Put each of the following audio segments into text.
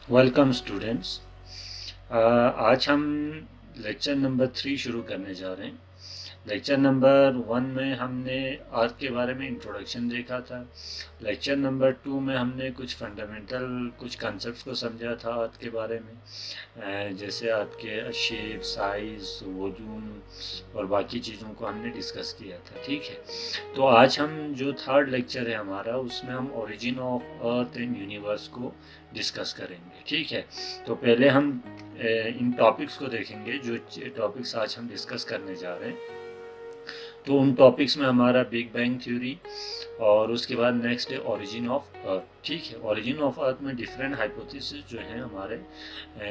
Welcome students. आज हम lecture number 3 शुरू करने जा रहे हैं। लेक्चर नंबर 1 में हमने अर्थ के बारे में इंट्रोडक्शन देखा था। लेक्चर नंबर 2 में हमने कुछ फंडामेंटल कुछ कॉन्सेप्ट्स को समझा था अर्थ के बारे में, जैसे अर्थ के शेप, साइज, वॉल्यूम और बाकी चीज़ों को हमने डिस्कस किया था। ठीक है, तो आज हम जो थर्ड लेक्चर है हमारा, उसमें हम origin of earth and universe को डिस्कस करेंगे। ठीक है, तो पहले हम इन टॉपिक्स को देखेंगे। जो टॉपिक्स आज हम डिस्कस करने जा रहे हैं, तो उन टॉपिक्स में हमारा बिग बैंग थ्योरी और उसके बाद नेक्स्ट है ओरिजिन ऑफ अर्थ। ठीक है, ओरिजिन ऑफ अर्थ में डिफरेंट हाइपोथेसिस जो हैं हमारे,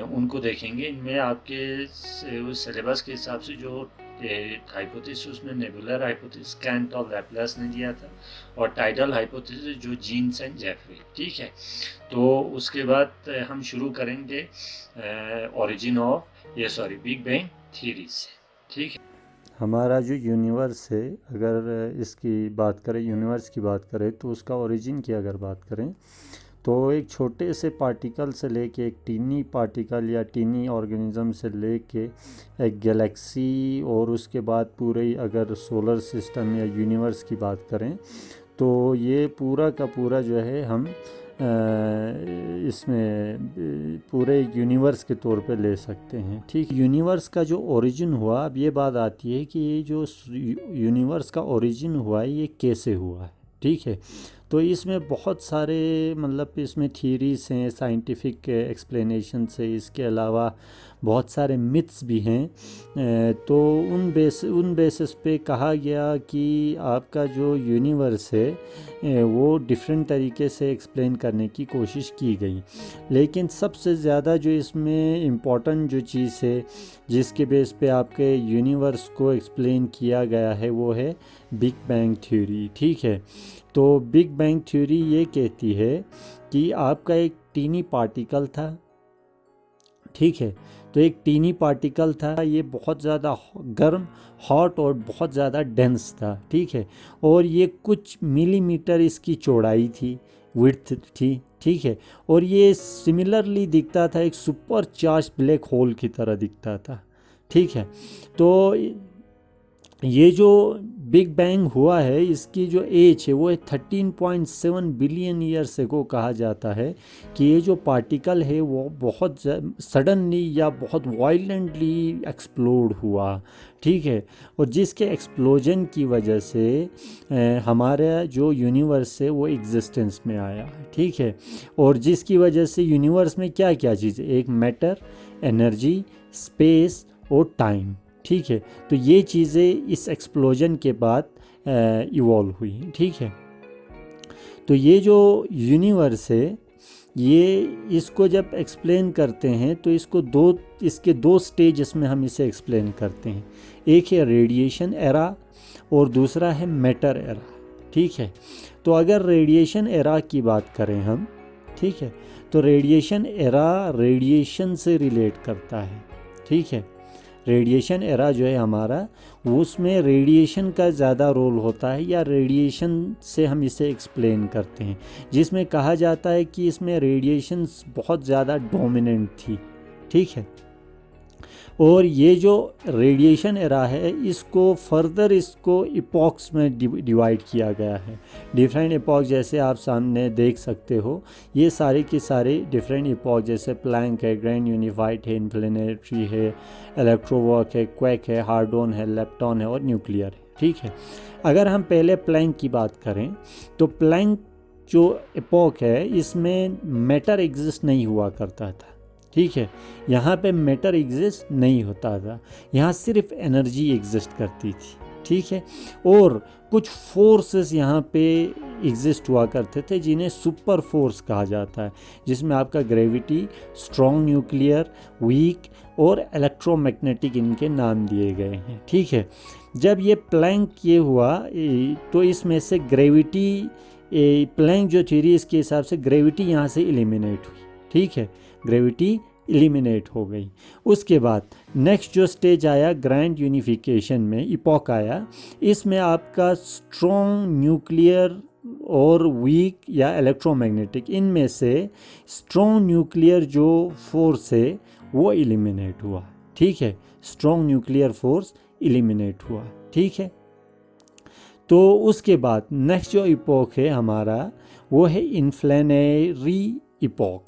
उनको देखेंगे। इनमें आपके सिलेबस के हिसाब से जो हाइपोथेसिस, उसमें नेबुलर हाइपोथेसिस कैंट और लैपलास ने दिया था, और टाइडल हाइपोथेसिस जो जीन्स एंड जेफरी। ठीक है, तो उसके बाद हम शुरू करेंगे origin of big bang theory से। ठीक है, हमारा जो यूनिवर्स है, अगर इसकी बात करें, यूनिवर्स की बात करें, तो उसका ओरिजिन की अगर बात करें तो एक छोटे से पार्टिकल से लेके, एक टीनी पार्टिकल या टीनी ऑर्गेनिज्म से लेके एक गैलेक्सी, और उसके बाद पूरे अगर सोलर सिस्टम या यूनिवर्स की बात करें तो ये पूरा का पूरा जो है हम इसमें पूरे यूनिवर्स के तौर पे ले सकते हैं। ठीक, यूनिवर्स का जो ओरिजिन हुआ, अब ये बात आती है कि ये जो यूनिवर्स का ओरिजिन हुआ है ये कैसे हुआ है। ठीक है, तो इसमें बहुत सारे मतलब इसमें थीरीज हैं, साइंटिफिक एक्सप्लेनेशन है, इसके अलावा बहुत सारे मिथ्स भी हैं। तो उन बेसिस पे कहा गया कि आपका जो यूनिवर्स है वो डिफरेंट तरीके से एक्सप्लेन करने की कोशिश की गई, लेकिन सबसे ज़्यादा जो इसमें इम्पॉर्टेंट जो चीज़ है जिसके बेस पे आपके यूनिवर्स को एक्सप्लेन किया गया है वो है बिग बैंग थ्योरी। ठीक है, तो बिग बैंग थ्योरी ये कहती है कि आपका एक टीनी पार्टिकल था। ठीक है, तो एक टीनी पार्टिकल था, ये बहुत ज़्यादा गर्म, हॉट और बहुत ज़्यादा डेंस था। ठीक है, और ये कुछ मिलीमीटर इसकी चौड़ाई थी, विड्थ थी। ठीक है, और ये सिमिलरली दिखता था, एक सुपर चार्ज ब्लैक होल की तरह दिखता था। ठीक है, तो ये जो बिग बैंग हुआ है, इसकी जो एज है वो है 13.7 बिलियन ईयर्स को कहा जाता है कि ये जो पार्टिकल है वो बहुत सडनली या बहुत वायलेंटली एक्सप्लोड हुआ। ठीक है, और जिसके एक्सप्लोजन की वजह से हमारा जो यूनिवर्स है वो एग्जिस्टेंस में आया। ठीक है, और जिसकी वजह से यूनिवर्स में क्या क्या चीज़ें, एक मैटर, एनर्जी, स्पेस और टाइम। ठीक है, तो ये चीज़ें इस एक्सप्लोजन के बाद इवॉल्व हुई। ठीक है, तो ये जो यूनिवर्स है, ये इसको जब एक्सप्लेन करते हैं तो इसके दो स्टेजेस में हम इसे एक्सप्लेन करते हैं। एक है रेडिएशन एरा और दूसरा है मैटर एरा। ठीक है, तो अगर रेडिएशन एरा की बात करें हम, ठीक है, तो रेडिएशन एरा रेडिएशन से रिलेट करता है। ठीक है, रेडिएशन एरा जो है हमारा, उसमें रेडिएशन का ज़्यादा रोल होता है, या रेडिएशन से हम इसे एक्सप्लेन करते हैं, जिसमें कहा जाता है कि इसमें रेडिएशन बहुत ज़्यादा डोमिनेंट थी। ठीक है, और ये जो रेडिएशन एरा है, इसको फर्दर इसको इपॉक्स में डिवाइड किया गया है। डिफरेंट इपॉक्स जैसे आप सामने देख सकते हो, ये सारे के सारे डिफरेंट इपॉक्स, जैसे प्लैंक है, ग्रैंड यूनिफाइड है, इन्फ्लेनेटरी है, इलेक्ट्रोवर्क है, क्वैक है, हार्डोन है, लेप्टॉन है और न्यूक्लियर है। ठीक है, अगर हम पहले प्लैंक की बात करें तो प्लैंक जो इपॉक है, इसमें मैटर एग्जिस्ट नहीं हुआ करता था। ठीक है, यहाँ पे मैटर एग्जिस्ट नहीं होता था, यहाँ सिर्फ एनर्जी एग्जिस्ट करती थी। ठीक है, और कुछ फोर्सेस यहाँ पे एग्जिस्ट हुआ करते थे जिन्हें सुपर फोर्स कहा जाता है, जिसमें आपका ग्रेविटी, स्ट्रॉन्ग न्यूक्लियर, वीक और इलेक्ट्रोमैग्नेटिक इनके नाम दिए गए हैं। ठीक है, जब ये प्लैंक ये हुआ तो इसमें से ग्रेविटी, प्लैंक जो थ्योरी इसके हिसाब से ग्रेविटी यहाँ से एलिमिनेट हुई। ठीक है, ग्रेविटी एलिमिनेट हो गई। उसके बाद नेक्स्ट जो स्टेज आया, ग्रैंड यूनिफिकेशन में इपॉक आया, इसमें आपका स्ट्रॉन्ग न्यूक्लियर और वीक या इलेक्ट्रोमैग्नेटिक, इनमें से स्ट्रॉन्ग न्यूक्लियर जो फोर्स है वो एलिमिनेट हुआ। ठीक है, स्ट्रॉन्ग न्यूक्लियर फोर्स एलिमिनेट हुआ। ठीक है, तो उसके बाद नेक्स्ट जो इपोक है हमारा वो है इन्फ्लेशनरी इपोक।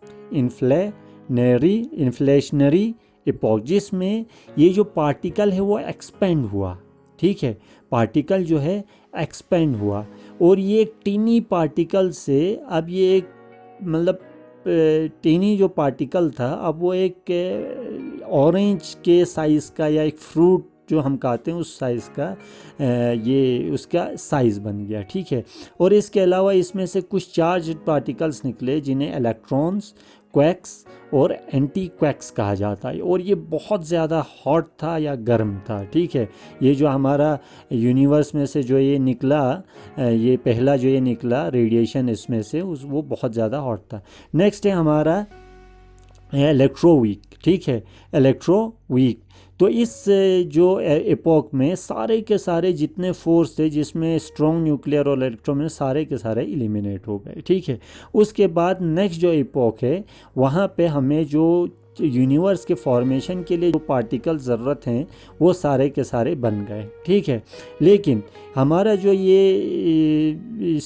इन्फ्लेशनरी इपोक, जिसमें ये जो पार्टिकल है वो एक्सपेंड हुआ। ठीक है, पार्टिकल जो है एक्सपेंड हुआ, और ये एक टीनी पार्टिकल से अब ये एक मतलब टीनी जो पार्टिकल था अब वो एक ऑरेंज के साइज़ का या एक फ्रूट जो हम कहते हैं उस साइज़ का ये उसका साइज़ बन गया। ठीक है, और इसके अलावा इसमें से कुछ चार्ज पार्टिकल्स निकले जिन्हें इलेक्ट्रॉन्स, क्वैक्स और एंटी क्वैक्स कहा जाता है, और ये बहुत ज़्यादा हॉट था या गर्म था। ठीक है, ये जो हमारा यूनिवर्स में से जो ये निकला, ये पहला जो ये निकला रेडिएशन इसमें से वो बहुत ज़्यादा हॉट था। नेक्स्ट है हमारा इलेक्ट्रोवीक। ठीक है, इलेक्ट्रोवीक, तो इस जो एपोक में सारे के सारे जितने फोर्स थे जिसमें स्ट्रॉन्ग न्यूक्लियर और इलेक्ट्रो में सारे के सारे एलिमिनेट हो गए। ठीक है, उसके बाद नेक्स्ट जो एपोक है वहाँ पे हमें जो यूनिवर्स के फॉर्मेशन के लिए जो पार्टिकल ज़रूरत हैं वो सारे के सारे बन गए। ठीक है, लेकिन हमारा जो ये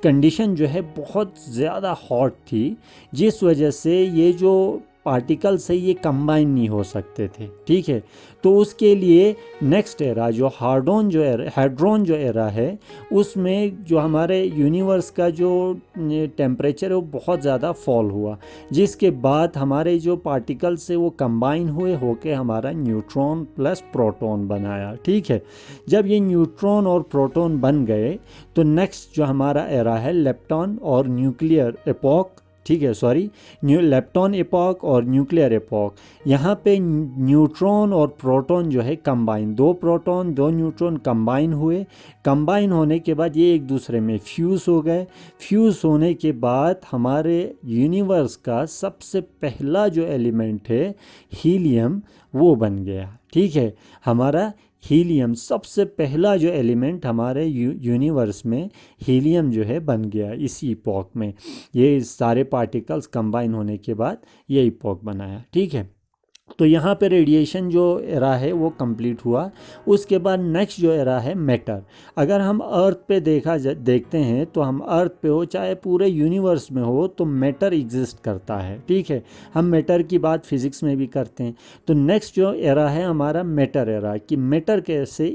कंडीशन जो है बहुत ज़्यादा हॉट थी, जिस वजह से ये जो पार्टिकल से ये कंबाइन नहीं हो सकते थे। ठीक है, तो उसके लिए नेक्स्ट एरा जो हाइड्रोन जो एरा है उसमें जो हमारे यूनिवर्स का जो टेम्परेचर है वो बहुत ज़्यादा फॉल हुआ, जिसके बाद हमारे जो पार्टिकल से वो कंबाइन हुए होके हमारा न्यूट्रॉन प्लस प्रोटॉन बनाया। ठीक है, जब ये न्यूट्रॉन और प्रोटॉन बन गए तो नेक्स्ट जो हमारा एरा है लेप्टॉन और न्यूक्लियर एपॉक। ठीक है, सॉरी, लेप्टॉन एपॉक और न्यूक्लियर एपॉक, यहाँ पे न्यूट्रॉन और प्रोटॉन जो है कंबाइन, दो प्रोटॉन दो न्यूट्रॉन कंबाइन हुए। कंबाइन होने के बाद ये एक दूसरे में फ्यूज़ हो गए। फ्यूज़ होने के बाद हमारे यूनिवर्स का सबसे पहला जो एलिमेंट है हीलियम वो बन गया। ठीक है, हमारा हीलियम सबसे पहला जो एलिमेंट हमारे यूनिवर्स में हीलियम जो है बन गया इसी इपॉक में। ये सारे पार्टिकल्स कंबाइन होने के बाद ये इपॉक बनाया। ठीक है, तो यहाँ पे रेडिएशन जो एरा है वो कंप्लीट हुआ। उसके बाद नेक्स्ट जो एरा है मैटर। अगर हम अर्थ पे देखते हैं तो हम अर्थ पे हो चाहे पूरे यूनिवर्स में हो तो मैटर एग्जिस्ट करता है। ठीक है, हम मैटर की बात फिज़िक्स में भी करते हैं। तो नेक्स्ट जो एरा है हमारा मैटर एरा, कि मैटर कैसे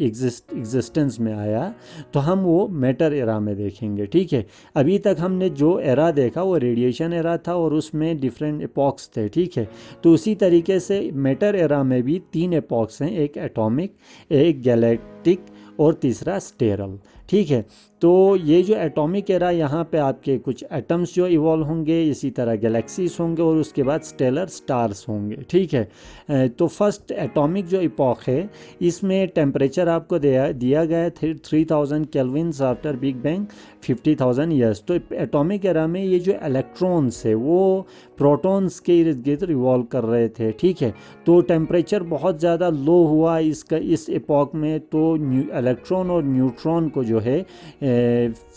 एग्जिस्टेंस में आया, तो हम वो मैटर एरा में देखेंगे। ठीक है, अभी तक हमने जो एरा देखा वो रेडिएशन एरा था और उसमें डिफरेंट एपॉक्स थे। ठीक है, तो उसी तरीके से मैटर एरा में भी 3 एपॉक्स हैं, एक एटॉमिक, एक गैलेक्टिक और तीसरा स्टेरल। ठीक है, तो ये जो एटॉमिक एरा यहाँ पे आपके कुछ एटम्स जो इवॉल्व होंगे, इसी तरह गैलेक्सीज होंगे और उसके बाद स्टेलर स्टार्स होंगे। ठीक है, तो फर्स्ट एटॉमिक जो इपॉक है इसमें टेम्परेचर आपको दिया गया है 3000 Kelvin's after big bang 50,000 years. तो एटॉमिक एरा में ये जो इलेक्ट्रॉन्स है वो प्रोटॉन्स के इर्द गिर्द रिवॉल्व कर रहे थे। ठीक है, तो टेम्परेचर बहुत ज़्यादा लो हुआ इस एपॉक में, तो इलेक्ट्रॉन और न्यूट्रॉन को जो है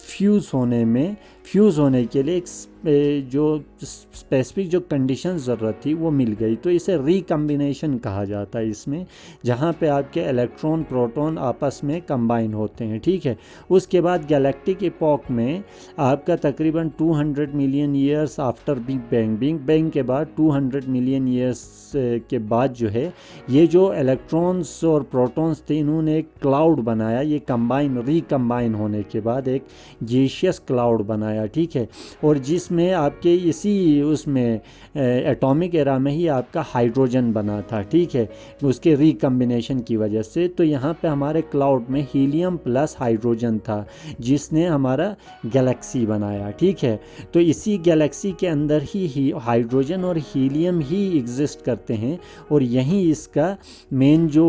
फ्यूज़ होने के लिए एक जो स्पेसिफिक जो कंडीशन ज़रूरत थी वो मिल गई। तो इसे रिकम्बिनेशन कहा जाता है इसमें, जहाँ पे आपके इलेक्ट्रॉन प्रोटॉन आपस में कंबाइन होते हैं। ठीक है, उसके बाद गैलेक्टिक एपॉक में आपका तकरीबन 200 million years after big bang के बाद 200 मिलियन ईयर्स के बाद जो है ये जो इलेक्ट्रॉन्स और प्रोटॉन्स थे इन्होंने एक क्लाउड बनाया। ये रिकम्बाइन होने के बाद एक गैसियस क्लाउड बनाया। ठीक है, और जिसमें आपके इसी उसमें एटॉमिक एरा में ही आपका हाइड्रोजन बना था। ठीक है, उसके रिकम्बिनेशन की वजह से। तो यहाँ पे हमारे क्लाउड में हीलियम प्लस हाइड्रोजन था जिसने हमारा गैलेक्सी बनाया। ठीक है, तो इसी गैलेक्सी के अंदर ही हाइड्रोजन और हीलियम ही एग्जिस्ट करते हैं और यहीं इसका मेन जो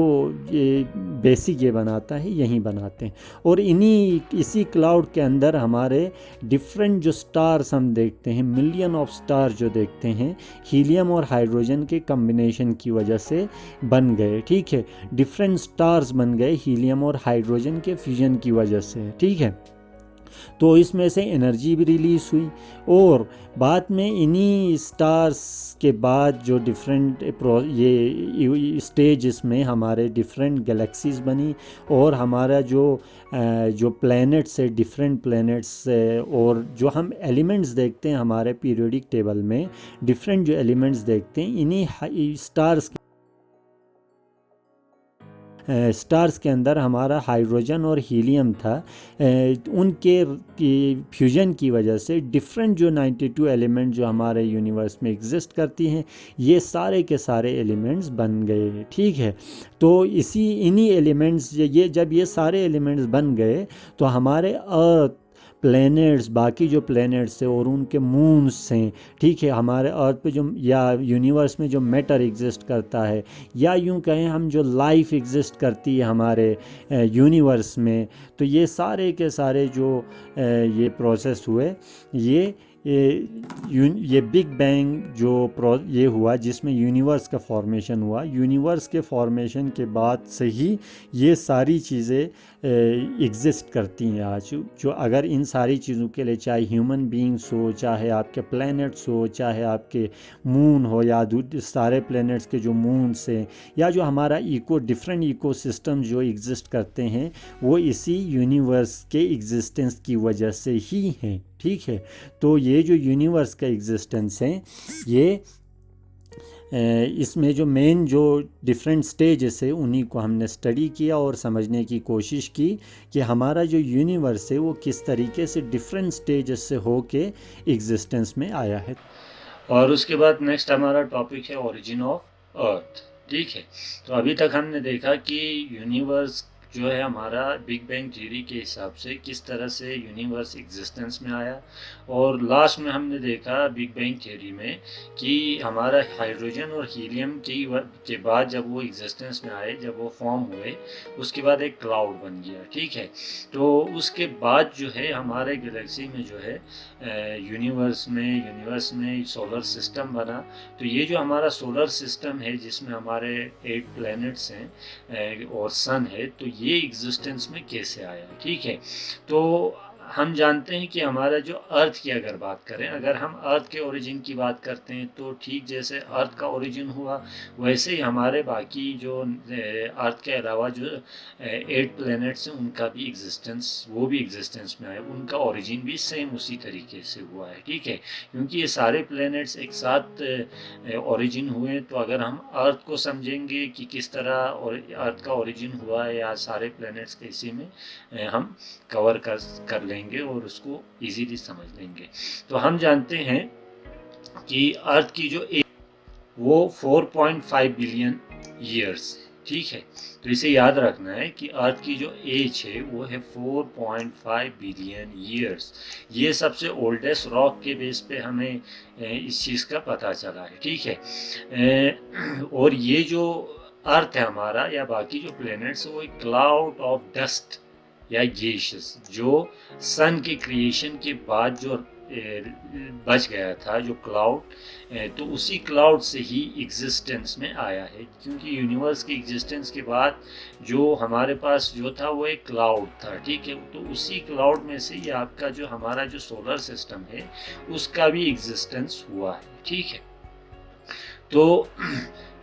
बेसिक ये बनाता है यहीं बनाते हैं। और इसी क्लाउड के अंदर हमारे डिफरेंट जो स्टार्स हम देखते हैं, मिलियन ऑफ स्टार जो देखते हैं, हीलियम और हाइड्रोजन के कम्बिनेशन की वजह से बन गए। ठीक है, डिफरेंट स्टार्स बन गए हीलियम और हाइड्रोजन के फ्यूजन की वजह से। ठीक है, तो इसमें से एनर्जी भी रिलीज़ हुई और बाद में इन्हीं स्टार्स के बाद जो डिफरेंट ये स्टेज में हमारे डिफरेंट गैलेक्सीज बनी और हमारा जो प्लैनेट्स है डिफरेंट प्लैनेट्स और जो हम एलिमेंट्स देखते हैं हमारे पीरियोडिक टेबल में डिफरेंट जो एलिमेंट्स देखते हैं इन्हीं स्टार्स के अंदर हमारा हाइड्रोजन और हीलियम था। उनके फ्यूजन की वजह से डिफरेंट जो 92 एलिमेंट जो हमारे यूनिवर्स में एग्जिस्ट करती हैं ये सारे के सारे एलिमेंट्स बन गए। ठीक है, तो इन्हीं एलिमेंट्स जब ये सारे एलिमेंट्स बन गए तो हमारे अर्थ प्लैनेट्स बाकी जो प्लैनेट्स हैं और उनके मून्स हैं, ठीक है, हमारे अर्थ पे जो या यूनिवर्स में जो मैटर एग्जिस्ट करता है या यूं कहें हम जो लाइफ एग्जिस्ट करती है हमारे यूनिवर्स में, तो ये सारे के सारे जो ये प्रोसेस हुए ये बिग बैंग ये हुआ जिसमें यूनिवर्स का फॉर्मेशन हुआ। यूनिवर्स के फॉर्मेशन के बाद से ही ये सारी चीज़ें एग्जिस्ट करती हैं आज। जो अगर इन सारी चीज़ों के लिए चाहे ह्यूमन बीइंग्स हो, चाहे आपके प्लैनेट्स हो, चाहे आपके मून हो या सारे प्लैनेट्स के जो मून्स हैं या जो हमारा डिफरेंट इकोसिस्टम जो एग्जिस्ट करते हैं वो इसी यूनिवर्स के एग्जिस्टेंस की वजह से ही हैं। ठीक है, तो ये जो यूनिवर्स का एग्जिस्टेंस है ये इसमें जो मेन जो डिफरेंट स्टेजेस है उन्हीं को हमने स्टडी किया और समझने की कोशिश की कि हमारा जो यूनिवर्स है वो किस तरीके से डिफरेंट स्टेजेस से होके एग्जिस्टेंस में आया है। और उसके बाद नेक्स्ट हमारा टॉपिक है ओरिजिन ऑफ अर्थ। ठीक है, तो अभी तक हमने देखा कि यूनिवर्स जो है हमारा बिग बैंग थ्योरी के हिसाब से किस तरह से यूनिवर्स एग्जिस्टेंस में आया, और लास्ट में हमने देखा बिग बैंग थ्योरी में कि हमारा हाइड्रोजन और हीलियम के बाद जब वो एग्जिस्टेंस में आए, जब वो फॉर्म हुए, उसके बाद एक क्लाउड बन गया। ठीक है, तो उसके बाद जो है हमारे गैलेक्सी में जो है यूनिवर्स में सोलर सिस्टम बना। तो ये जो हमारा सोलर सिस्टम है जिसमें हमारे 8 प्लैनेट्स हैं और सन है, तो ये एग्जिस्टेंस में कैसे आया। ठीक है, तो हम जानते हैं कि हमारा जो अर्थ की अगर बात करें, अगर हम अर्थ के ओरिजिन की बात करते हैं तो ठीक जैसे अर्थ का ओरिजिन हुआ वैसे ही हमारे बाकी जो अर्थ के अलावा जो 8 प्लैनेट्स हैं उनका भी एग्जिस्टेंस में आया, उनका ओरिजिन भी सेम उसी तरीके से हुआ है। ठीक है, क्योंकि ये सारे प्लैनेट्स एक साथ ओरिजिन हुए, तो अगर हम अर्थ को समझेंगे कि किस तरह अर्थ का ओरिजिन हुआ है या सारे प्लैनेट्स के इसी में हम कवर कर लेंगे और उसको इजीली समझ लेंगे। तो हम जानते हैं कि अर्थ की जो एज वो 4.5 बिलियन ईयर्स है। ठीक है, तो इसे याद रखना है कि अर्थ की जो एज है वो है 4.5 बिलियन ईयर्स। ये सबसे ओल्डेस्ट रॉक के बेस पे हमें इस चीज़ का पता चला है। ठीक है, और ये जो अर्थ है हमारा या बाकी जो प्लैनेट्स है वो एक क्लाउड ऑफ डस्ट या गैसेस जो सन के क्रिएशन के बाद जो बच गया था जो क्लाउड, तो उसी क्लाउड से ही एग्जिस्टेंस में आया है। क्योंकि यूनिवर्स की एग्जिस्टेंस के बाद जो हमारे पास जो था वो एक क्लाउड था। ठीक है, तो उसी क्लाउड में से ही आपका जो हमारा जो सोलर सिस्टम है उसका भी एग्जिस्टेंस हुआ है। ठीक है, तो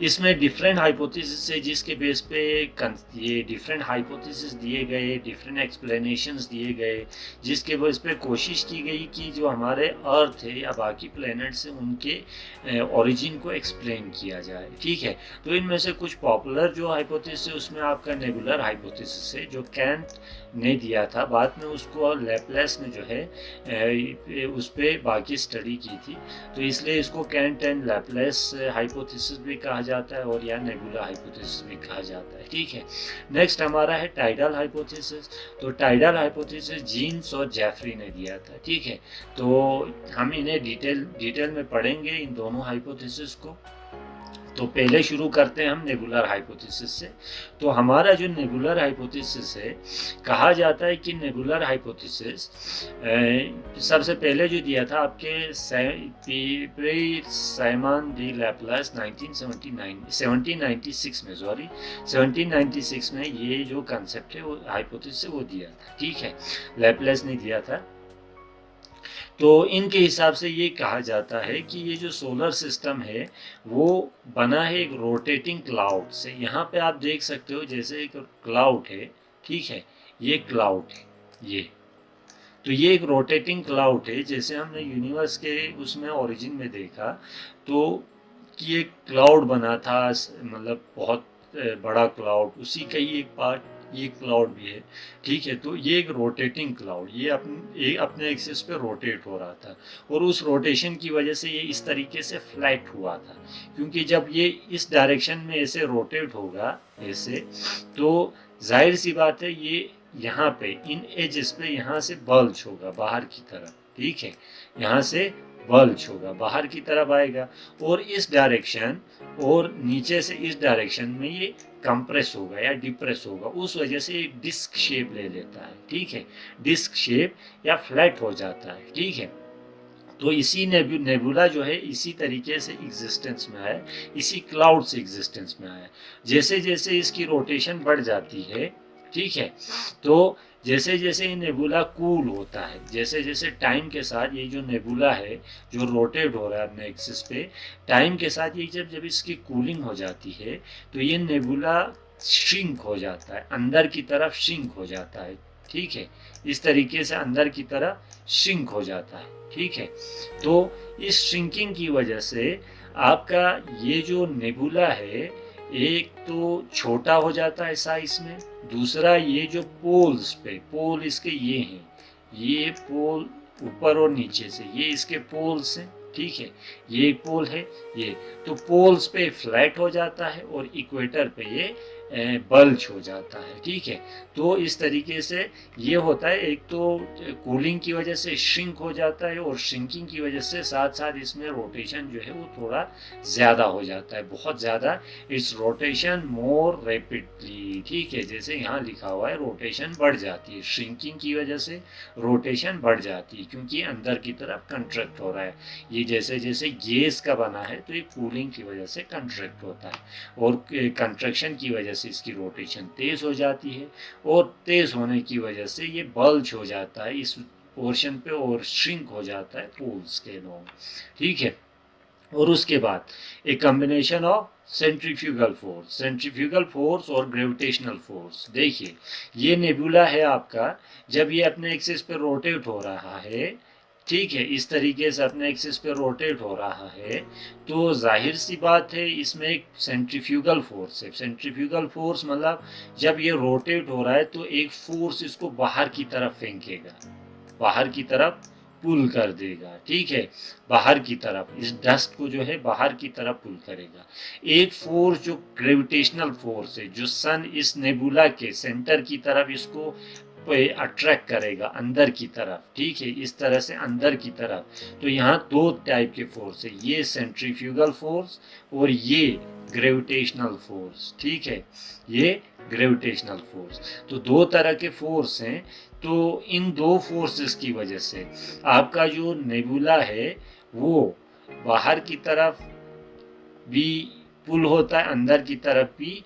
इसमें डिफरेंट हाइपोथेसिस है जिसके बेस पे ये डिफरेंट हाइपोथेसिस दिए गए, डिफरेंट एक्सप्लेनेशंस दिए गए, जिसके बेस पे कोशिश की गई कि जो हमारे अर्थ है या बाकी प्लैनेट्स हैं उनके ओरिजिन को एक्सप्लेन किया जाए। ठीक है, तो इनमें से कुछ पॉपुलर जो हाइपोथेसिस है उसमें आपका नेबुलर हाइपोथेसिस है जो कैंट ने दिया था। बाद में उसको लैपलेस ने जो है उस पर बाकी स्टडी की थी, तो इसलिए इसको कैंट एंड लैपलेस हाइपोथेसिस भी कहा जाता है और या नेबुला हाइपोथेसिस भी कहा जाता है। ठीक है, नेक्स्ट हमारा है टाइडल हाइपोथेसिस। तो टाइडल हाइपोथेसिस जीन्स और जेफरी ने दिया था। ठीक है, तो हम इन्हें डिटेल में पढ़ेंगे इन दोनों हाइपोथेसिस को। तो पहले शुरू करते हैं हम नेबुलर हाइपोथेसिस से। तो हमारा जो नेबुलर हाइपोथेसिस है, कहा जाता है कि नेबुलर हाइपोथेसिस सबसे पहले जो दिया था आपके साइमन डी लैपलास 1796 में 1796 में ये जो कंसेप्ट है वो हाइपोथेसिस वो दिया था, ठीक है, लैपलास ने दिया था। तो इनके हिसाब से ये कहा जाता है कि ये जो सोलर सिस्टम है वो बना है एक रोटेटिंग क्लाउड से। यहाँ पे आप देख सकते हो जैसे एक क्लाउड है, ठीक है, ये क्लाउड है ये, तो ये एक रोटेटिंग क्लाउड है। जैसे हमने यूनिवर्स के उसमें ओरिजिन में देखा तो कि एक क्लाउड बना था, मतलब बहुत बड़ा क्लाउड, उसी का ही एक पार्ट ये क्लाउड भी है, ठीक है। तो ये एक रोटेटिंग क्लाउड, ये अपने एक्सिस पे रोटेट हो रहा था, और उस रोटेशन की वजह से ये इस तरीके से फ्लैट हुआ था, क्योंकि जब ये इस डायरेक्शन में ऐसे रोटेट होगा ऐसे, तो जाहिर सी बात है ये यहाँ पे इन एजेस पे यहाँ से बल्ज होगा बाहर की तरफ, ठीक है, यहाँ से बल्ज होगा बाहर की तरफ आएगा, और इस डायरेक्शन और नीचे से इस डायरेक्शन में ये कंप्रेस होगा या डिप्रेस होगा, उस वजह से एक डिस्क शेप ले लेता है, ठीक है, डिस्क शेप या फ्लैट हो जाता है, ठीक है। तो इसी नेबुला जो है इसी तरीके से एग्जिस्टेंस में आया, इसी क्लाउड से एग्जिस्टेंस में आया। जैसे जैसे इसकी रोटेशन बढ़ जाती है, ठीक है, तो जैसे जैसे ये नेबुला कूल होता है, जैसे जैसे टाइम के साथ ये जो नेबुला है जो रोटेट हो रहा है अपने एक्सिस पे, टाइम के साथ ये जब जब इसकी कूलिंग हो जाती है तो ये नेबुला श्रिंक हो जाता है, अंदर की तरफ श्रिंक हो जाता है, ठीक है, इस तरीके से अंदर की तरफ श्रिंक हो जाता है, ठीक है। तो इस श्रिंकिंग की वजह से आपका ये जो नेबुला है एक तो छोटा हो जाता है साइज में, दूसरा ये जो पोल्स पे, पोल इसके ये हैं, ये पोल ऊपर और नीचे से ये इसके पोल्स हैं, ठीक है, ये एक पोल है ये, तो पोल्स पे फ्लैट हो जाता है और इक्वेटर पे ये बल्ज हो जाता है, ठीक है। तो इस तरीके से ये होता है, एक तो कूलिंग की वजह से श्रिंक हो जाता है, और श्रिंकिंग की वजह से साथ साथ इसमें रोटेशन जो है वो थोड़ा ज़्यादा हो जाता है, बहुत ज़्यादा, इट्स रोटेशन मोर रैपिडली, ठीक है, जैसे यहाँ लिखा हुआ है रोटेशन बढ़ जाती है, श्रिंकिंग की वजह से रोटेशन बढ़ जाती है, क्योंकि अंदर की तरफ कंट्रैक्ट हो रहा है, ये जैसे जैसे गैस का बना है तो ये कूलिंग की वजह से कंट्रैक्ट होता है, और कंट्रैक्शन की वजह से इसकी रोटेशन तेज हो जाती है, और तेज होने की वजह से ये बल्ज हो जाता है इस पोर्शन पे और श्रिंक हो जाता है पोल्स के लोग, ठीक है। और उसके बाद एक कॉम्बिनेशन ऑफ सेंट्रीफ्यूगल फोर्स और ग्रेविटेशनल फोर्स। देखिए ये नेबुला है आपका, जब ये अपने एक्सिस पे रोटेट हो रहा है, ठीक है, इस तरीके से अपने एक्सिस पे रोटेट हो रहा है, तो जाहिर सी बात है इसमें एक सेंट्रीफ्यूगल फोर्स है। सेंट्रीफ्यूगल फोर्स मतलब जब ये रोटेट हो रहा है तो एक फोर्स इसको बाहर की तरफ फेंकेगा, बाहर की तरफ पुल कर देगा, ठीक है, बाहर की तरफ इस डस्ट को जो है बाहर की तरफ पुल करेगा। एक फोर्स जो ग्रेविटेशनल फोर्स है, जो सन इस नेबुला के सेंटर की तरफ इसको अट्रैक्ट करेगा अंदर की तरफ, ठीक है, इस तरह से अंदर की तरफ। तो यहाँ दो टाइप के फोर्स है, ये सेंट्रीफ्यूगल फोर्स और ये ग्रेविटेशनल फोर्स, ठीक है, ये ग्रेविटेशनल फोर्स। तो दो तरह के फोर्स हैं। तो इन दो फोर्सेस की वजह से आपका जो नेबुला है वो बाहर की तरफ भी पुल होता है, अंदर की तरफ भी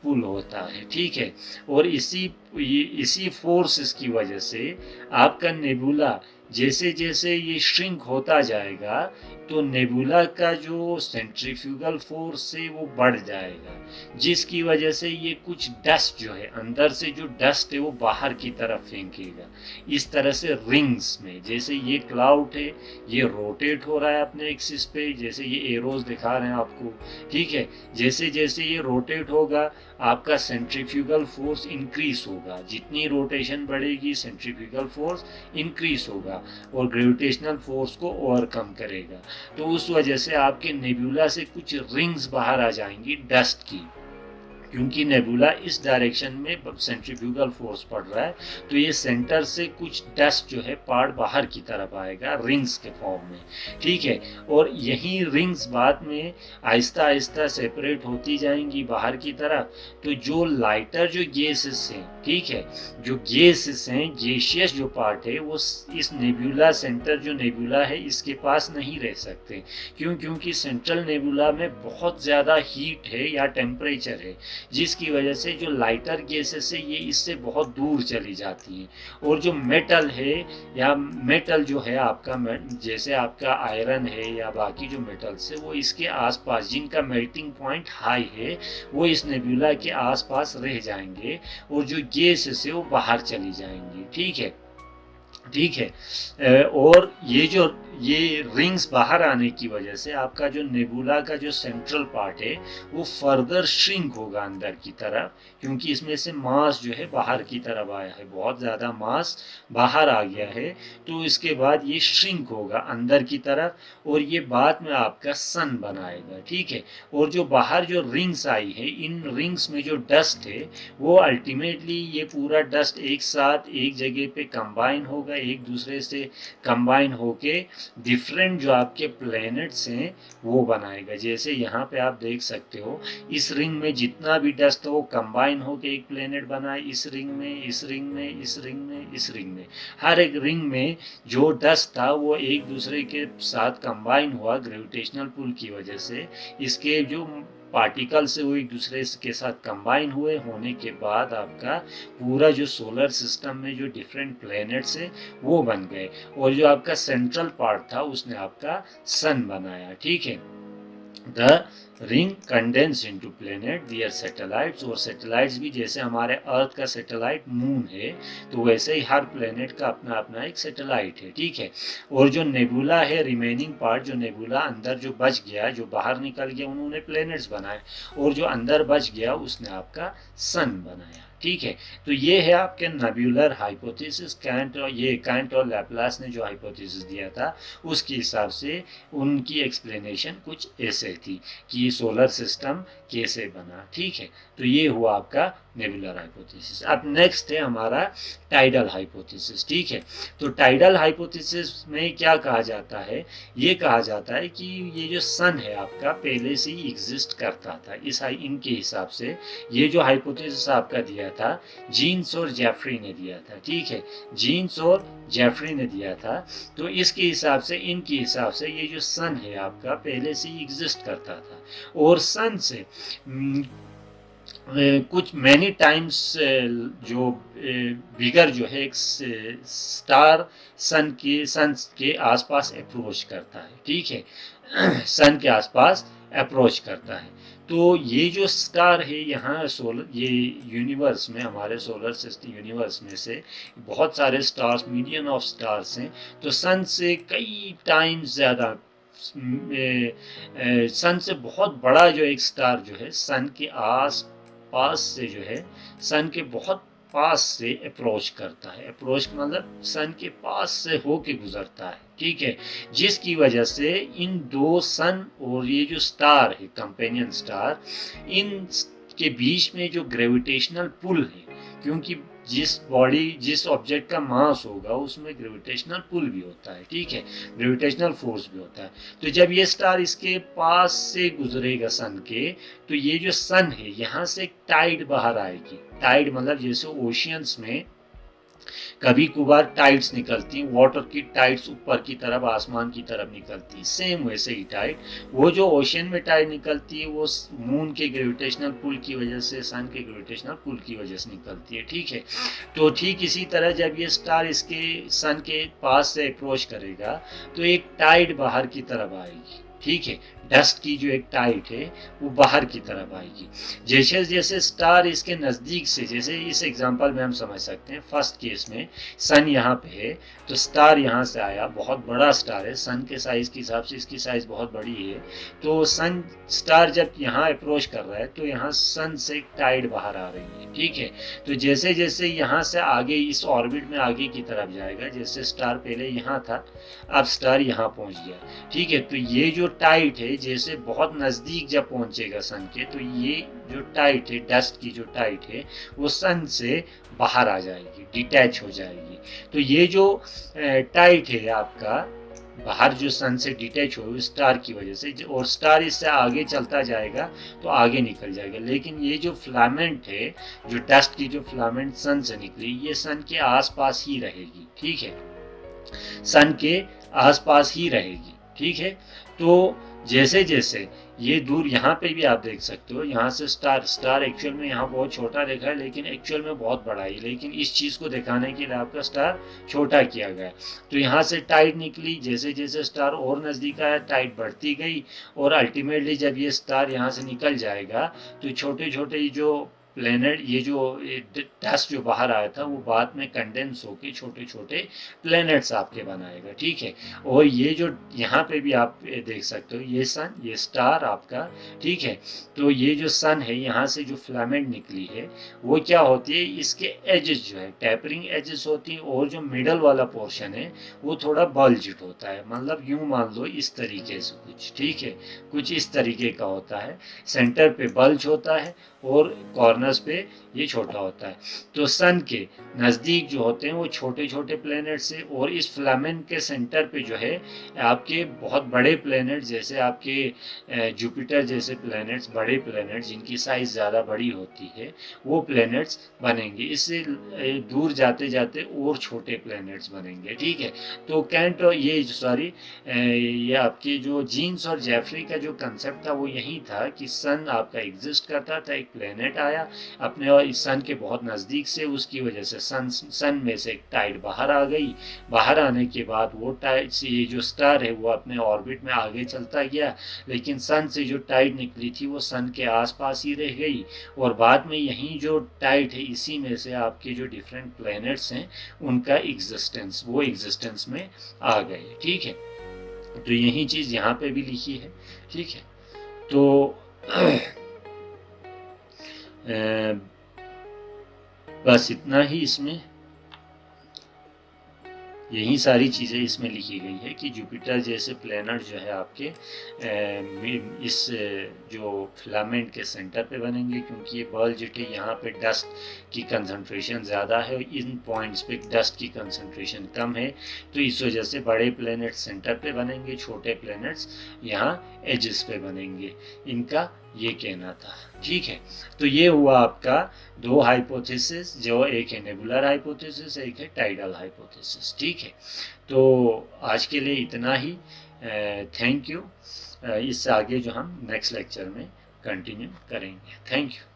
पुल होता है, ठीक है। और इसी फोर्सेस की वजह से आपका नेबुला जैसे जैसे ये श्रिंक होता जाएगा तो नेबुला का जो सेंट्रीफ्यूगल फोर्स है वो बढ़ जाएगा, जिसकी वजह से ये कुछ डस्ट जो है अंदर से जो डस्ट है वो बाहर की तरफ फेंकेगा, इस तरह से रिंग्स में। जैसे ये क्लाउड है ये रोटेट हो रहा है अपने एक्सिस पे, जैसे ये एरोज दिखा रहे हैं आपको, ठीक है, जैसे जैसे ये रोटेट होगा आपका सेंट्रीफ्यूगल फोर्स इंक्रीज होगा, जितनी रोटेशन बढ़ेगी सेंट्रीफ्यूगल फोर्स इंक्रीज होगा और ग्रेविटेशनल फोर्स को ओवरकम करेगा। तो उस वजह से आपके नेबुला से कुछ रिंग्स बाहर आ जाएंगी डस्ट की, क्योंकि नेबुला इस डायरेक्शन में सेंट्रीफ्यूगल फोर्स पड़ रहा है, तो ये सेंटर से कुछ डस्ट जो है पार्ट बाहर की तरफ आएगा रिंग्स के फॉर्म में, ठीक है। और यही रिंग्स बाद में आहिस्ता आहिस्ता सेपरेट होती जाएंगी बाहर की तरफ। तो जो लाइटर जो गैसेस हैं, ठीक है, जो गैसेस हैं, गैसियस जो पार्ट है, वो इस नेबुला सेंटर जो नेबुला है इसके पास नहीं रह सकते। क्यों? क्योंकि सेंट्रल नेबुला में बहुत ज़्यादा हीट है या टेम्परेचर है, जिसकी वजह से जो लाइटर गैसेस है ये इससे बहुत दूर चली जाती हैं। और जो मेटल है या मेटल जो है आपका, जैसे आपका आयरन है या बाकी जो मेटल्स है, वो इसके आसपास, जिनका मेल्टिंग पॉइंट हाई है, वो इस नेबुला के आसपास रह जाएंगे और जो गैसेस है वो बाहर चली जाएंगी, ठीक है, ठीक है। और ये रिंग्स बाहर आने की वजह से आपका जो नेबुला का जो सेंट्रल पार्ट है वो फर्दर श्रिंक होगा अंदर की तरफ, क्योंकि इसमें से मास जो है बाहर की तरफ आया है, बहुत ज़्यादा मास बाहर आ गया है। तो इसके बाद ये श्रिंक होगा अंदर की तरफ और ये बाद में आपका सन बनाएगा, ठीक है। और जो बाहर जो रिंग्स आई है, इन रिंग्स में जो डस्ट है वो अल्टीमेटली ये पूरा डस्ट एक साथ एक जगह पे कंबाइन होगा, एक दूसरे से कंबाइन होके डिफरेंट जो आपके प्लैनेट्स हैं वो बनाएगा। जैसे यहाँ पे आप देख सकते हो, इस रिंग में जितना भी डस्ट हो वो कंबाइन होके एक प्लैनेट बनाए, इस रिंग में, इस रिंग में, इस रिंग में, इस रिंग में। हर एक रिंग में जो डस्ट था वो एक दूसरे के साथ कंबाइन हुआ ग्रेविटेशनल पुल की वजह से। इसके जो पार्टिकल से वो एक दूसरे के साथ कंबाइन हुए होने के बाद आपका पूरा जो सोलर सिस्टम में जो डिफरेंट प्लैनेट्स है वो बन गए, और जो आपका सेंट्रल पार्ट था उसने आपका सन बनाया, ठीक है। The ring condense into planet their satellites, और सैटेलाइट्स भी जैसे हमारे अर्थ का सैटेलाइट मून है, तो वैसे ही हर प्लेनेट का अपना अपना एक सैटेलाइट है, ठीक है। और जो नेबुला है, रिमेनिंग पार्ट जो नेबुला अंदर जो बच गया, जो बाहर निकल गया, उन्होंने प्लेनेट्स बनाए, और जो अंदर बच गया उसने आपका सन बनाया, ठीक है। तो ये है आपके नेबुलर हाइपोथेसिस। कैंट और लैपलास ने जो हाइपोथेसिस दिया था उसके हिसाब से उनकी एक्सप्लेनेशन कुछ ऐसे थी कि सोलर सिस्टम कैसे बना, ठीक है। तो ये हुआ आपका नेबुलर हाइपोथेसिस। अब नेक्स्ट है हमारा टाइडल हाइपोथेसिस, ठीक है। तो टाइडल हाइपोथेसिस में क्या कहा जाता है? ये कहा जाता है कि ये जो सन है आपका पहले से ही एग्जिस्ट करता था, इनके हिसाब से। ये जो हाइपोथेसिस आपका दिया था जीन्स और जेफरी ने दिया था, ठीक है, जीन्स और जेफरी ने दिया था। तो इसके हिसाब से, इनके हिसाब से ये जो सन है आपका पहले से ही एग्जिस्ट करता था, और सन से कुछ मैनी टाइम्स जो बिगर जो है एक स्टार सन के आसपास अप्रोच करता है, ठीक है, सन के आसपास अप्रोच करता है। तो ये जो स्टार है यहाँ ये यूनिवर्स में, हमारे सोलर सिस्टम यूनिवर्स में से बहुत सारे स्टार्स, मिलियन ऑफ स्टार्स हैं। तो सन से कई टाइम्स ज़्यादा, सन से बहुत बड़ा जो एक स्टार जो है सन के आस पास से जो है, सन के बहुत पास से अप्रोच करता है। अप्रोच मतलब सन के पास से होके गुजरता है, ठीक है, जिसकी वजह से इन दो सन और ये जो स्टार है कंपेनियन स्टार, इन के बीच में जो ग्रेविटेशनल पुल है, क्योंकि जिस ऑब्जेक्ट का मास होगा उसमें ग्रेविटेशनल पुल भी होता है, ठीक है, ग्रेविटेशनल फोर्स भी होता है। तो जब ये स्टार इसके पास से गुजरेगा सन के, तो ये जो सन है यहाँ से टाइड बाहर आएगी। टाइड मतलब जैसे ओशियंस में कभी कभार टाइड्स निकलती हैं, वाटर की टाइड्स ऊपर की तरफ, आसमान की तरफ निकलती है, सेम वैसे ही टाइड, वो जो ओशियन में टाइड निकलती है वो मून के ग्रेविटेशनल पुल की वजह से, सन के ग्रेविटेशनल पुल की वजह से निकलती है, ठीक है। तो ठीक इसी तरह जब ये स्टार इसके सन के पास से अप्रोच करेगा तो एक टाइड बाहर की तरफ आएगी, ठीक है, डस्ट की जो एक टाइड है वो बाहर की तरफ आएगी। जैसे जैसे स्टार इसके नज़दीक से, जैसे इस एग्जांपल में हम समझ सकते हैं, फर्स्ट केस में सन यहाँ पे है तो स्टार यहाँ से आया, बहुत बड़ा स्टार है, सन के साइज के हिसाब से इसकी साइज बहुत बड़ी है। तो सन स्टार जब यहाँ अप्रोच कर रहा है तो यहाँ सन से एक टाइड बाहर आ रही है, ठीक है। तो जैसे जैसे यहाँ से आगे इस ऑर्बिट में आगे की तरफ जाएगा, जैसे स्टार पहले यहाँ था अब स्टार यहाँ पहुँच गया, ठीक है। तो ये जो जो टाइट है, जैसे बहुत नज़दीक जब पहुंचेगा सन के, तो ये जो टाइट है, डस्ट की जो टाइट है, वो सन से बाहर आ जाएगी, डिटैच हो जाएगी। तो ये जो टाइट है आपका, बाहर जो सन से डिटैच हो स्टार की वजह से, और स्टार इससे आगे चलता जाएगा तो आगे निकल जाएगा। लेकिन ये जो फिलामेंट है, जो डस्ट की जो फिलामेंट सन से निकली, ये सन के आसपास ही रहेगी, ठीक है, सन के आसपास ही रहेगी, ठीक है। तो जैसे जैसे ये दूर, यहाँ पे भी आप देख सकते हो, यहाँ से स्टार एक्चुअल में यहाँ बहुत छोटा देखा है, लेकिन एक्चुअल में बहुत बड़ा है, लेकिन इस चीज़ को दिखाने के लिए आपका स्टार छोटा किया गया। तो यहाँ से टाइड निकली, जैसे जैसे स्टार और नज़दीक आया टाइड बढ़ती गई, और अल्टीमेटली जब ये स्टार यहाँ से निकल जाएगा तो छोटे छोटे जो प्लेनेट, ये जो डस्ट जो बाहर आया था, वो बाद में कंडेंस होके छोटे छोटे प्लेनेट्स आपके बनाएगा, ठीक है। और ये जो यहाँ पे भी आप देख सकते हो, ये सन, ये स्टार आपका, ठीक है। तो ये जो सन है, यहाँ से जो फिलामेंट निकली है, वो क्या होती है, इसके एजेस जो है टेपरिंग एजेस होती है, और जो मिडल वाला पोर्शन है वो थोड़ा बल्जिट होता है, मतलब यूं मान लो इस तरीके से कुछ, ठीक है, कुछ इस तरीके का होता है। सेंटर पे बल्ज होता है और कॉर्नर्स पे ये छोटा होता है। तो सन के नज़दीक जो होते हैं वो छोटे छोटे प्लैनेट से, और इस फिलामेंट के सेंटर पे जो है आपके बहुत बड़े प्लैनेट, जैसे आपके जुपिटर जैसे प्लैनेट्स, बड़े प्लैनेट्स जिनकी साइज ज़्यादा बड़ी होती है, वो प्लैनेट्स बनेंगे। इससे दूर जाते जाते और छोटे प्लैनेट्स बनेंगे, ठीक है। तो कैंट, ये सॉरी, ये आपके जो जीन्स और जेफरी का जो कंसेप्ट था वो यही था कि सन आपका एग्जिस्ट करता था, एक प्लेनेट आया अपने और इस सन के बहुत नज़दीक से, उसकी वजह से सन में से एक टाइड बाहर आ गई। बाहर आने के बाद वो टाइड से ये जो स्टार है वो अपने ऑर्बिट में आगे चलता गया, लेकिन सन से जो टाइड निकली थी वो सन के आसपास ही रह गई, और बाद में यही जो टाइड है, इसी में से आपके जो डिफरेंट प्लैनेट्स हैं उनका एग्जिस्टेंस, वो एग्जिस्टेंस में आ गए, ठीक है। तो यही चीज़ यहाँ पे भी लिखी है, ठीक है। तो बस इतना ही इसमें, यही सारी चीज़ें इसमें लिखी गई है कि जुपिटर जैसे प्लैनेट जो है आपके इस जो फिलामेंट के सेंटर पे बनेंगे, क्योंकि ये बल्जिट है, यहाँ पे डस्ट की कंसंट्रेशन ज़्यादा है, इन पॉइंट्स पे डस्ट की कंसंट्रेशन कम है, तो इस वजह से बड़े प्लैनेट्स सेंटर पे बनेंगे, छोटे प्लैनेट्स यहाँ एजेस पे बनेंगे, इनका ये कहना था, ठीक है। तो ये हुआ आपका दो हाइपोथेसिस, जो एक है नेबुलर हाइपोथेसिस, एक है टाइडल हाइपोथेसिस, ठीक है। तो आज के लिए इतना ही, थैंक यू। इससे आगे जो हम नेक्स्ट लेक्चर में कंटिन्यू करेंगे। Thank you.